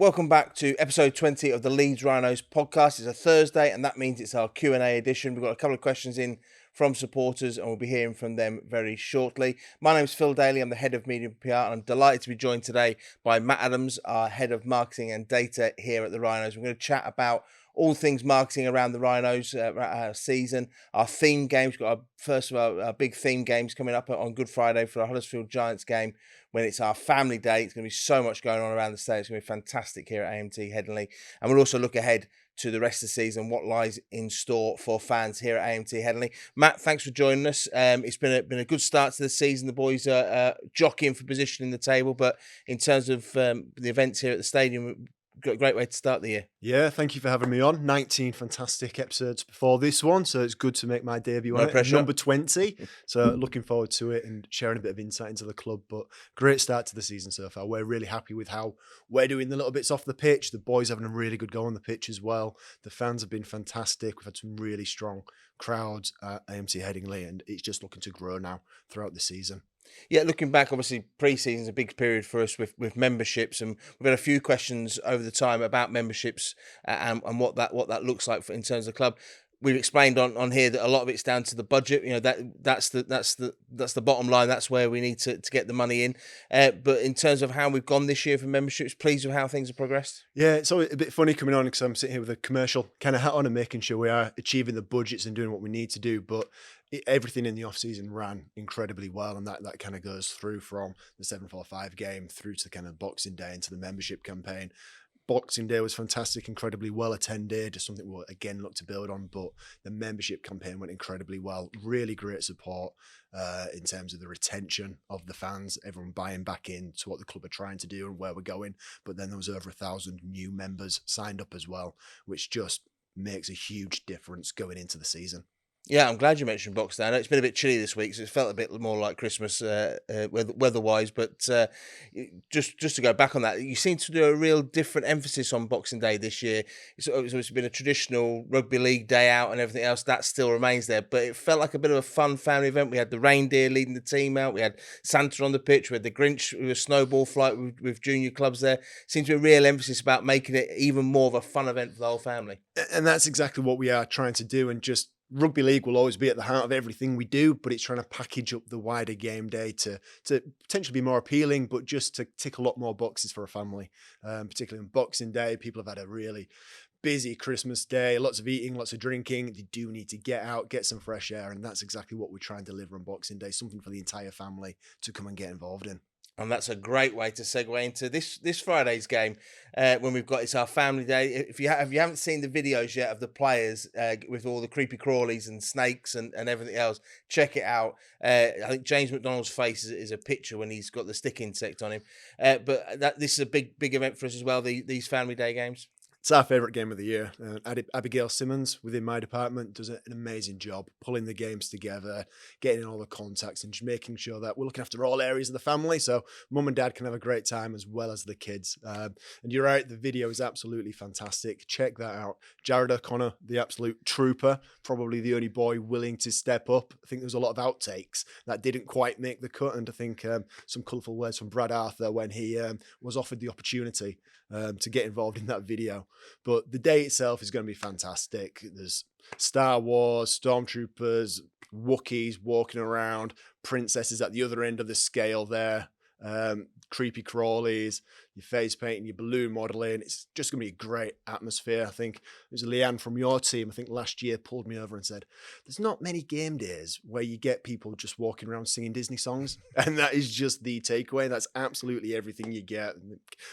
Welcome back to episode 20 of the Leeds Rhinos Podcast. It's a Thursday, and that means it's our Q&A edition. We've got a couple of questions in from supporters, and we'll be hearing from them very shortly. My name's Phil Daly. I'm the head of media and PR, and I'm delighted to be joined today by Matt Adams, our head of marketing and data here at the Rhinos. We're going to chat about all things marketing around the Rhinos season, our theme games. We've got our big theme games coming up on Good Friday for our Huddersfield Giants game when it's our family day. It's going to be so much going on around the state. It's going to be fantastic here at AMT Headingley. And we'll also look ahead to the rest of the season, what lies in store for fans here at AMT Headingley. Matt, thanks for joining us. It's been a good start to the season. The boys are jockeying for position in the table, but in terms of the events here at the stadium, got a great way to start the year. Yeah, thank you for having me on. 19 fantastic episodes before this one, so it's good to make my debut on it. Pressure. Number 20, so looking forward to it and sharing a bit of insight into the club. But great start to the season so far. We're really happy with how we're doing the little bits off the pitch. The boys having a really good go on the pitch as well. The fans have been fantastic. We've had some really strong crowds at AMT Headingley, and it's just looking to grow now throughout the season. Yeah, looking back, obviously pre-season is a big period for us with memberships, and we've had a few questions over the time about memberships and what that looks like in terms of the club. We've explained on here that a lot of it's down to the budget. You know, that's the bottom line. That's where we need to get the money in. But in terms of how we've gone this year for memberships, pleased with how things have progressed. Yeah, it's always a bit funny coming on because I'm sitting here with a commercial kind of hat on and making sure we are achieving the budgets and doing what we need to do. But everything in the off season ran incredibly well, and that kind of goes through from the 745 game through to kind of Boxing Day into the membership campaign. Boxing Day was fantastic, incredibly well attended, just something we'll again look to build on, but the membership campaign went incredibly well. Really great support in terms of the retention of the fans, everyone buying back into what the club are trying to do and where we're going. But then there was over 1,000 new members signed up as well, which just makes a huge difference going into the season. Yeah, I'm glad you mentioned Boxing Day. I know it's been a bit chilly this week, so it felt a bit more like Christmas weather-wise. But just to go back on that, you seem to do a real different emphasis on Boxing Day this year. It's been a traditional rugby league day out and everything else. That still remains there. But it felt like a bit of a fun family event. We had the reindeer leading the team out. We had Santa on the pitch. We had the Grinch with a snowball flight with junior clubs there. Seems to be a real emphasis about making it even more of a fun event for the whole family. And that's exactly what we are trying to do, and just rugby league will always be at the heart of everything we do, but it's trying to package up the wider game day to potentially be more appealing, but just to tick a lot more boxes for a family. Particularly on Boxing Day, people have had a really busy Christmas day, lots of eating, lots of drinking. They do need to get out, get some fresh air, and that's exactly what we try and deliver on Boxing Day, something for the entire family to come and get involved in. And that's a great way to segue into this Friday's game when it's our family day. If you haven't seen the videos yet of the players with all the creepy crawlies and snakes and everything else, check it out. I think James McDonald's face is a picture when he's got the stick insect on him. But this is a big event for us as well, these family day games. It's our favourite game of the year. Abigail Simmons within my department does an amazing job pulling the games together, getting in all the contacts and just making sure that we're looking after all areas of the family so mum and dad can have a great time as well as the kids. And you're right, the video is absolutely fantastic. Check that out. Jared O'Connor, the absolute trooper, probably the only boy willing to step up. I think there was a lot of outtakes that didn't quite make the cut, and I think some colourful words from Brad Arthur when he was offered the opportunity to get involved in that video. But the day itself is going to be fantastic. There's Star Wars, Stormtroopers, Wookiees walking around, princesses at the other end of the scale there, creepy crawlies, your face painting, your balloon modelling. It's just going to be a great atmosphere. I think it was Leanne from your team, I think last year, pulled me over and said, there's not many game days where you get people just walking around singing Disney songs. And that is just the takeaway. That's absolutely everything you get.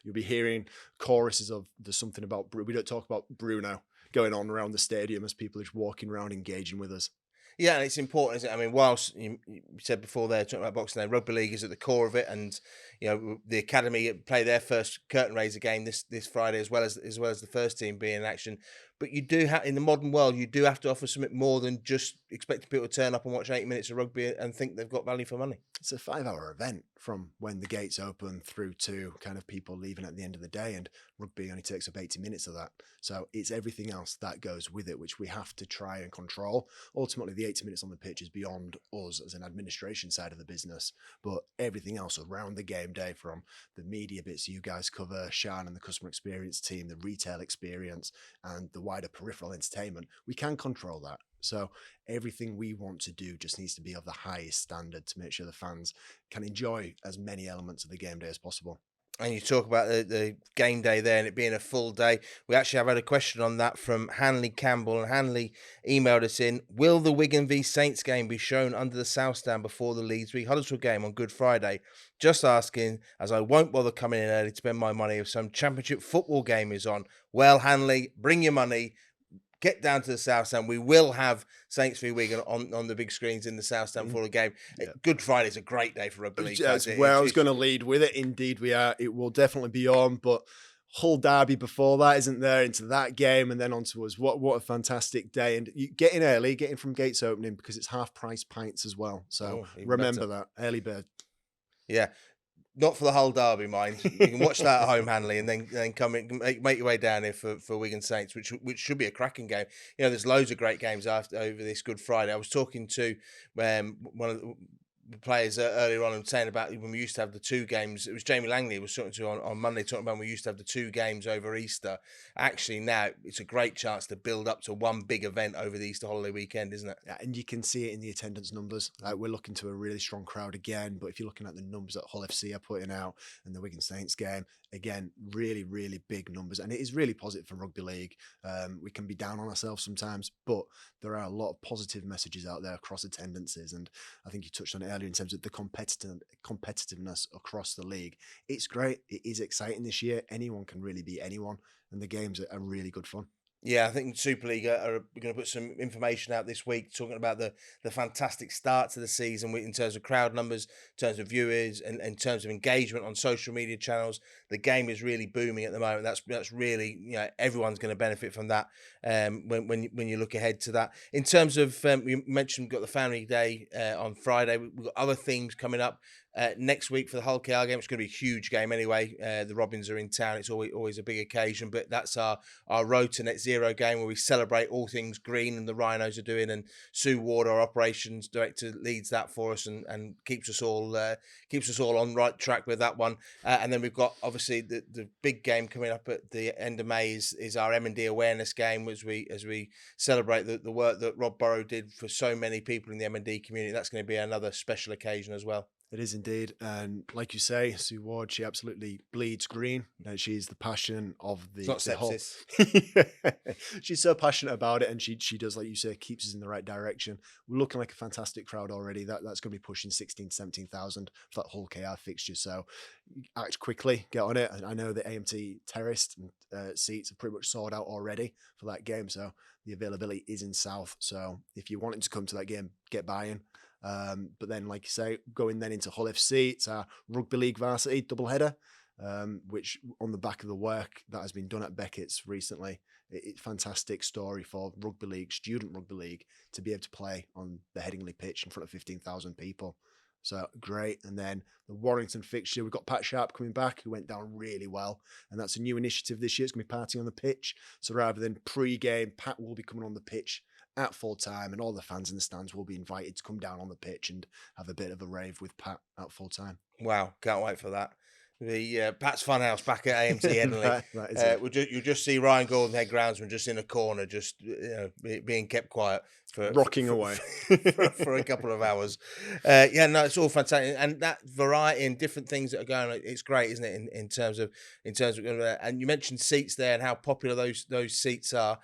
You'll be hearing choruses of there's something about, we don't talk about Bruno going on around the stadium as people are just walking around engaging with us. Yeah, and it's important, isn't it? I mean, whilst you said before there, talking about Boxing Day, rugby league is at the core of it, and you know the academy play their first curtain raiser game this Friday, as well as the first team being in action. but you do have, in the modern world, you do have to offer something more than just expecting people to turn up and watch 80 minutes of rugby and think they've got value for money. It's a 5-hour event from when the gates open through to kind of people leaving at the end of the day, and rugby only takes up 80 minutes of that. So it's everything else that goes with it, which we have to try and control. Ultimately, the 80 minutes on the pitch is beyond us as an administration side of the business, but everything else around the game day, from the media bits you guys cover, Shan and the customer experience team, the retail experience, and the wider peripheral entertainment, we can control that. So everything we want to do just needs to be of the highest standard to make sure the fans can enjoy as many elements of the game day as possible. And you talk about the game day there and it being a full day. We actually have had a question on that from Hanley Campbell, and Hanley emailed us in: will the Wigan v Saints game be shown under the South Stand before the Leeds v Huddersfield game on Good Friday? Just asking, as I won't bother coming in early to spend my money if some championship football game is on. Well, Hanley, bring your money. Get down to the South Stand. We will have Saints v Wigan on the big screens in the South Stand for a game. Yeah. Good Friday is a great day for rugby league. That's where I was going to lead with it. Indeed, we are. It will definitely be on, but Hull Derby before that, isn't there? Into that game and then on to us. What a fantastic day. And you get in early, get in from gates opening, because it's half price pints as well. So remember that. Early bird. Yeah. Not for the whole derby, mind. You can watch that at home, Hanley, and then come in, make your way down here for Wigan Saints, which should be a cracking game. You know, there's loads of great games over this Good Friday. I was talking to one of the players earlier on and saying about when we used to have the two games. It was Jamie Langley was talking to on Monday, talking about when we used to have the two games over Easter. Actually, now it's a great chance to build up to one big event over the Easter holiday weekend, isn't it? Yeah, and you can see it in the attendance numbers. We're looking to a really strong crowd again, but if you're looking at the numbers that Hull FC are putting out and the Wigan Saints game, again, really, really big numbers. And it is really positive for rugby league. We can be down on ourselves sometimes, but there are a lot of positive messages out there across attendances. And I think you touched on it earlier in terms of the competitiveness across the league. It's great. It is exciting this year. Anyone can really beat anyone, and the games are really good fun. Yeah, I think Super League are going to put some information out this week talking about the fantastic start to the season in terms of crowd numbers, in terms of viewers, and in terms of engagement on social media channels. The game is really booming at the moment. That's really, you know, everyone's going to benefit from that when you look ahead to that. In terms of, you mentioned we've got the Family Day on Friday. We've got other themes coming up. Next week for the Hull KR game, it's going to be a huge game anyway. The Robins are in town. It's always a big occasion, but that's our Road to Net Zero game where we celebrate all things green, and the Rhinos are doing, and Sue Ward, our operations director, leads that for us and keeps us all on right track with that one. And then we've got obviously the big game coming up at the end of May is our M&D awareness game as we celebrate the work that Rob Burrow did for so many people in the M&D community. That's going to be another special occasion as well. It is indeed. And like you say, Sue Ward, she absolutely bleeds green. She's the passion of the, it's not sepsis. She's so passionate about it, and she does, like you say, keeps us in the right direction. We're looking like a fantastic crowd already. That's going to be pushing 16,000 to 17,000 for that Hull KR fixture. So act quickly, get on it. And I know the AMT terrace seats are pretty much sold out already for that game. So the availability is in South. So if you're wanting to come to that game, get buying. But then, like you say, going then into Hull FC, it's our Rugby League varsity doubleheader, which on the back of the work that has been done at Beckett's recently, it's a fantastic story for Rugby League, student Rugby League, to be able to play on the Headingley pitch in front of 15,000 people. So great. And then the Warrington fixture, we've got Pat Sharp coming back, who went down really well. And that's a new initiative this year. It's going to be partying on the pitch. So rather than pre-game, Pat will be coming on the pitch at full time, and all the fans in the stands will be invited to come down on the pitch and have a bit of a rave with Pat at full time. Wow, can't wait for that. The Pat's Funhouse back at AMT Headingley. You'll just see Ryan Gordon, head groundsman, just in a corner, just being kept quiet rocking away for a couple of hours. It's all fantastic, and that variety and different things that are going on, it's great, isn't it? In terms of, and you mentioned seats there and how popular those seats are.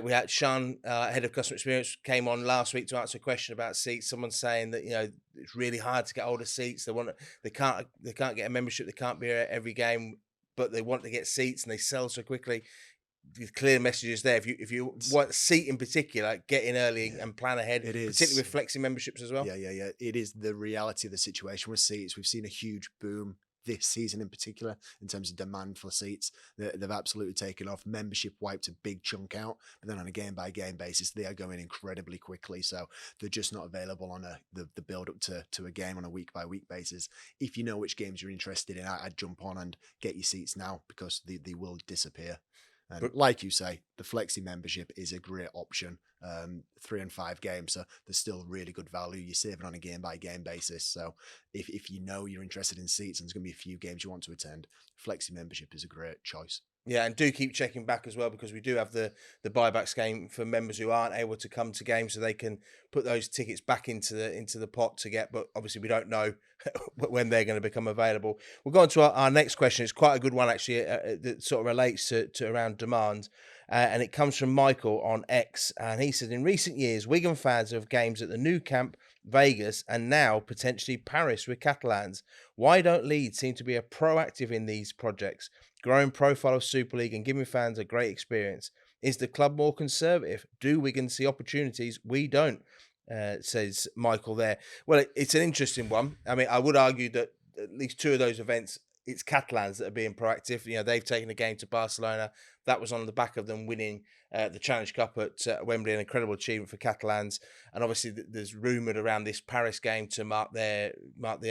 We had Sean, head of customer experience, came on last week to answer a question about seats. Someone saying that it's really hard to get hold of seats. They can't get a membership. They can't be at every game, but they want to get seats and they sell so quickly. The clear messages there. If you want a seat in particular, get in early and plan ahead. It is, particularly with flexi memberships as well. Yeah. It is the reality of the situation with seats. We've seen a huge boom this season in particular in terms of demand for seats. They've absolutely taken off. Membership wiped a big chunk out, but then on a game by game basis, they are going incredibly quickly. So they're just not available on the build up to a game on a week by week basis. If you know which games you're interested in, I'd jump on and get your seats now because they will disappear. And like you say, the Flexi membership is a great option. 3 and 5 games, so there's still really good value. You're saving on a game by game basis. So if you know you're interested in seats and there's going to be a few games you want to attend, Flexi membership is a great choice. Yeah, and do keep checking back as well, because we do have the buyback scheme for members who aren't able to come to games, so they can put those tickets back into the pot to get. But obviously, we don't know when they're going to become available. We'll go on to our next question. It's quite a good one actually, that sort of relates to around demand, and it comes from Michael on X, and he says, in recent years, Wigan fans have games at the Nou Camp, Vegas, and now potentially Paris with Catalans. Why don't Leeds seem to be proactive in these projects? Growing profile of Super League and giving fans a great experience. Is the club more conservative? Do Wigan see opportunities? We don't, says Michael there. Well, it's an interesting one. I mean, I would argue that at least 2 of those events, it's Catalans that are being proactive. You know, they've taken a game to Barcelona. That was on the back of them winning the Challenge Cup at Wembley, an incredible achievement for Catalans. And obviously, there's rumoured around this Paris game to mark the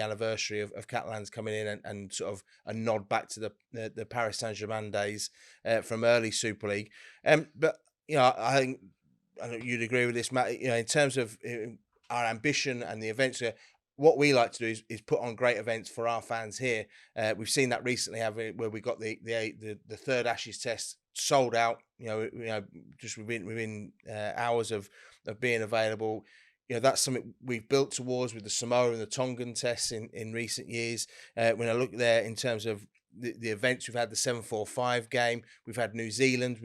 anniversary of Catalans coming in and sort of a nod back to the Paris Saint-Germain days from early Super League. But you know, I know you'd agree with this, Matt. You know, in terms of our ambition and the events, what we like to do is put on great events for our fans here. We've seen that recently, where we got the third Ashes Test sold out. You know, just within hours of being available. You know, that's something we've built towards with the Samoa and the Tongan tests in recent years. When I look there in terms of the events, we've had the 7-4-5 game, we've had New Zealand.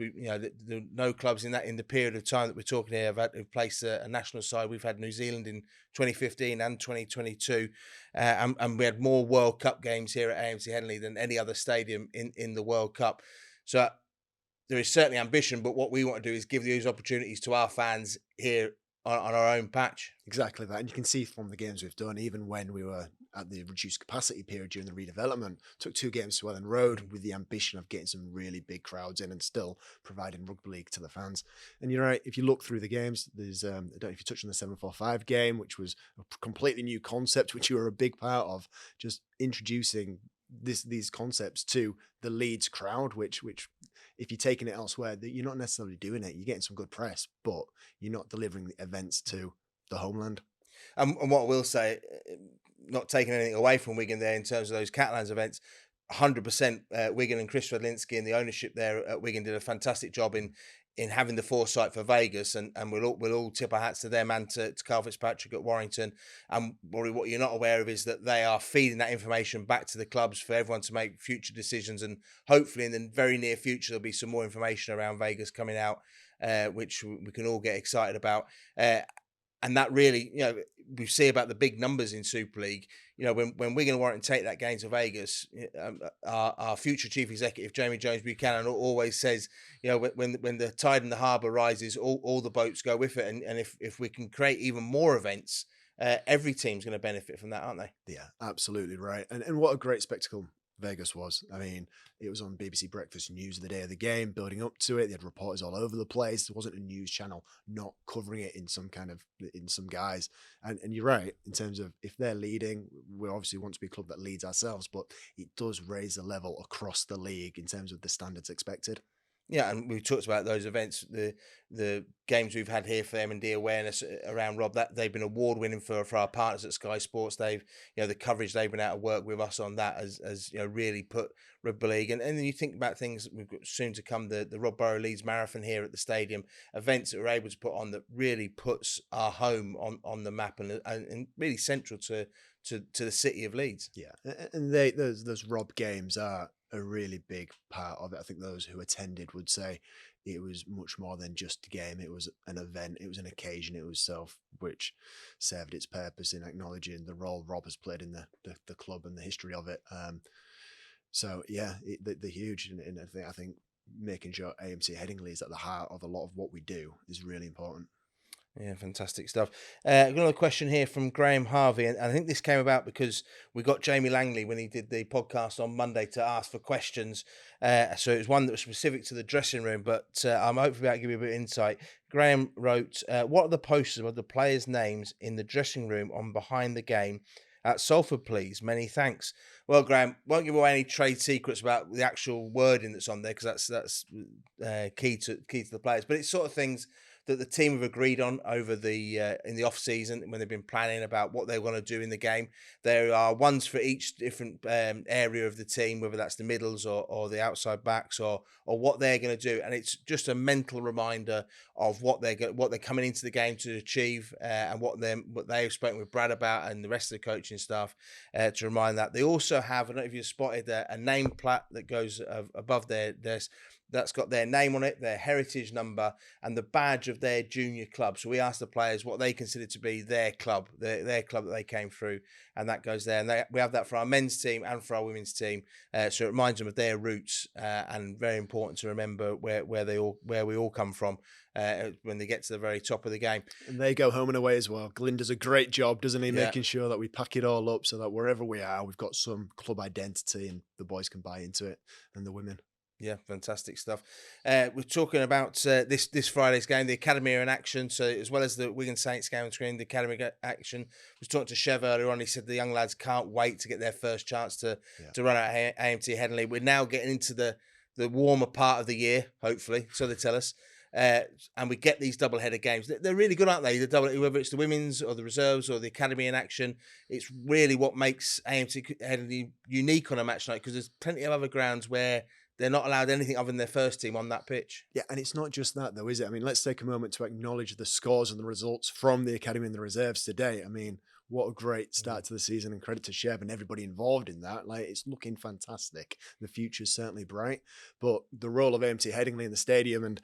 No clubs in the period of time that we're talking here have placed a national side. We've had New Zealand in 2015 and 2022, and we had more World Cup games here at AMC Headingley than any other stadium in the World Cup. So there is certainly ambition, but what we want to do is give those opportunities to our fans here on our own patch. Exactly that. And you can see from the games we've done, even when we were at the reduced capacity period during the redevelopment, took 2 games to Welland Road with the ambition of getting some really big crowds in and still providing rugby league to the fans. And you're right, if you look through the games, there's, I don't know if you touched on the 7-4-5 game, which was a completely new concept, which you were a big part of, just introducing these concepts to the Leeds crowd, which if you're taking it elsewhere, you're not necessarily doing it. You're getting some good press, but you're not delivering the events to the homeland. And what I will say, not taking anything away from Wigan there in terms of those Catalans events, 100% Wigan and Chris Radlinski and the ownership there at Wigan did a fantastic job in having the foresight for Vegas, and we'll all tip our hats to them and to Carl Fitzpatrick at Warrington. And what you're not aware of is that they are feeding that information back to the clubs for everyone to make future decisions, and hopefully in the very near future there'll be some more information around Vegas coming out, which we can all get excited about. And that really, you know, we see about the big numbers in Super League. You know, when Wigan and Warrington take that game to Vegas, our future chief executive, Jamie Jones Buchanan, always says, you know, when the tide in the harbour rises, all the boats go with it. And if we can create even more events, every team's going to benefit from that, aren't they? Yeah, absolutely right. And what a great spectacle Vegas was. I mean, it was on BBC Breakfast News the day of the game, building up to it. They had reporters all over the place. There wasn't a news channel not covering it in some guise. And you're right, in terms of if they're leading, we obviously want to be a club that leads ourselves, but it does raise the level across the league in terms of the standards expected. Yeah, and we've talked about those events, the games we've had here for M&D awareness around Rob. That they've been award winning for our partners at Sky Sports. They've, you know, the coverage they've been able to work with us on that as you know, really put rugby league. And then you think about things we've got soon to come, the Rob Borough Leeds Marathon here at the stadium, events that we're able to put on that really puts our home on the map and really central to the city of Leeds. Yeah, and those Rob games are a really big part of it. I think those who attended would say it was much more than just a game. It was an event, it was an occasion, it was self, which served its purpose in acknowledging the role Rob has played in the club and the history of it. So yeah, they're huge, and I think making sure AMC Headingley is at the heart of a lot of what we do is really important. Yeah, fantastic stuff. Another question here from Graham Harvey, and I think this came about because we got Jamie Langley when he did the podcast on Monday to ask for questions. So it was one that was specific to the dressing room, but I'm hopefully able to give you a bit of insight. Graham wrote, "What are the posters of the players' names in the dressing room on Behind the Game at Salford, please? Many thanks." Well, Graham, won't give away any trade secrets about the actual wording that's on there because that's key to the players, but it's sort of things that the team have agreed on over the in the off season when they've been planning about what they want to do in the game. There are ones for each different area of the team, whether that's the middles or the outside backs or what they're going to do, and it's just a mental reminder of what they're coming into the game to achieve and what they've spoken with Brad about and the rest of the coaching staff to remind that. They also have, I don't know if you've spotted a name plaque that goes above their desk. That's got their name on it, their heritage number, and the badge of their junior club. So we asked the players what they consider to be their club, their club that they came through, and that goes there. And we have that for our men's team and for our women's team. So it reminds them of their roots, and very important to remember where we all come from when they get to the very top of the game. And they go home and away as well. Glyn does a great job, doesn't he, Yeah. making sure that we pack it all up so that wherever we are, we've got some club identity and the boys can buy into it, and the women. Yeah, fantastic stuff. We're talking about this Friday's game, the Academy are in action. So as well as the Wigan Saints game on screen, the Academy action. I was talking to Chev earlier on. He said the young lads can't wait to get their first chance to run out AMT Headingley. We're now getting into the warmer part of the year, hopefully, so they tell us. And we get these double-header games. They're really good, aren't they? Whether it's the women's or the reserves or the Academy in action, it's really what makes AMT Headingley unique on a match night because there's plenty of other grounds where they're not allowed anything other than their first team on that pitch. Yeah, and it's not just that, though, is it? I mean, let's take a moment to acknowledge the scores and the results from the Academy and the reserves today. I mean, what a great start to the season, and credit to Chev and everybody involved in that. Like, it's looking fantastic. The future's certainly bright. But the role of AMT Headingley in the stadium and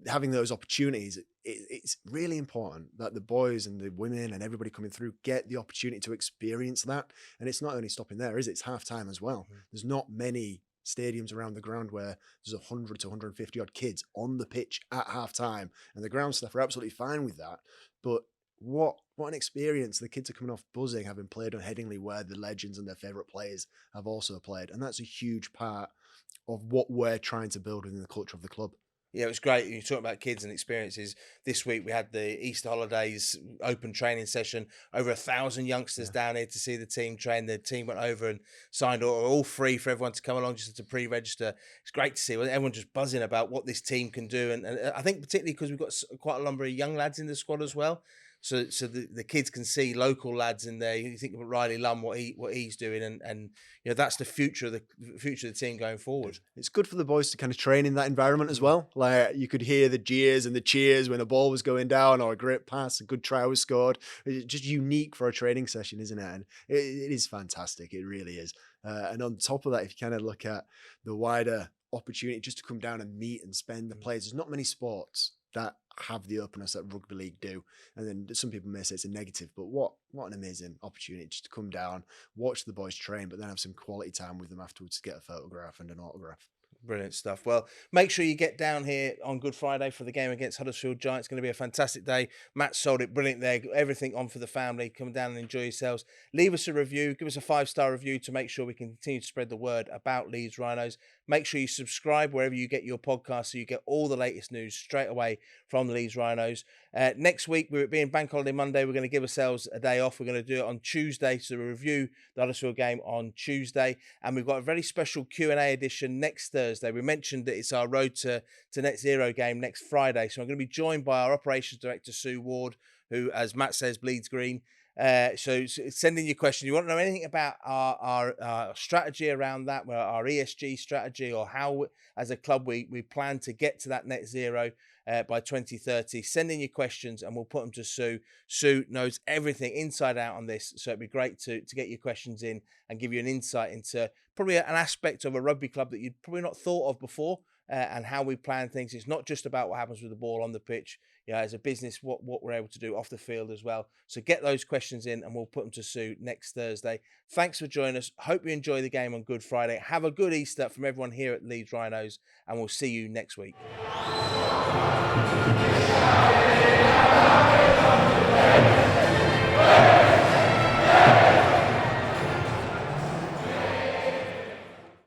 having those opportunities, it's really important that the boys and the women and everybody coming through get the opportunity to experience that. And it's not only stopping there, is it? It's half time as well. There's not many stadiums around the ground where there's 100 to 150 odd kids on the pitch at half time, and the ground staff are absolutely fine with that. But what an experience. The kids are coming off buzzing, having played on Headingley where the legends and their favourite players have also played, and that's a huge part of what we're trying to build within the culture of the club. Yeah, it was great. You talk about kids and experiences. This week we had the Easter holidays open training session. Over 1,000 youngsters down here to see the team train. The team went over and signed all free for everyone to come along just to pre-register. It's great to see everyone just buzzing about what this team can do. And I think particularly because we've got quite a number of young lads in the squad as well. So the kids can see local lads in there. You think about Riley Lum, what he's doing, and you know that's the future of the team going forward. It's good for the boys to kind of train in that environment as well. Like you could hear the jeers and the cheers when a ball was going down or a great pass, a good try was scored. It's just unique for a training session, isn't it? And it is fantastic. It really is. And on top of that, if you kind of look at the wider opportunity just to come down and meet and spend the players, there's not many sports that have the openness that rugby league do. And then some people may say it's a negative, but what an amazing opportunity just to come down, watch the boys train, but then have some quality time with them afterwards to get a photograph and an autograph. Brilliant stuff. Well, make sure you get down here on Good Friday for the game against Huddersfield Giants. It's going to be a fantastic day. Matt sold it brilliant there. Everything on for the family. Come down and enjoy yourselves. Leave us a review. Give us a 5-star review to make sure we can continue to spread the word about Leeds Rhinos. Make sure you subscribe wherever you get your podcast so you get all the latest news straight away from the Leeds Rhinos. Next week, we're being Bank Holiday Monday. We're going to give ourselves a day off. We're going to do it on Tuesday. So review the Huddersfield game on Tuesday. And we've got a very special Q&A edition next Thursday. We mentioned that it's our Road to Net Zero game next Friday. So I'm going to be joined by our Operations Director, Sue Ward, who, as Matt says, bleeds green. So send in your question. You want to know anything about our strategy around that, our ESG strategy, or how, as a club, we plan to get to that net zero by 2030. Send in your questions and we'll put them to Sue. Sue knows everything inside out on this, so it'd be great to get your questions in and give you an insight into probably an aspect of a rugby club that you'd probably not thought of before. And how we plan things. It's not just about what happens with the ball on the pitch. You know, as a business, what we're able to do off the field as well. So get those questions in and we'll put them to Sue next Thursday. Thanks for joining us. Hope you enjoy the game on Good Friday. Have a good Easter from everyone here at Leeds Rhinos, and we'll see you next week.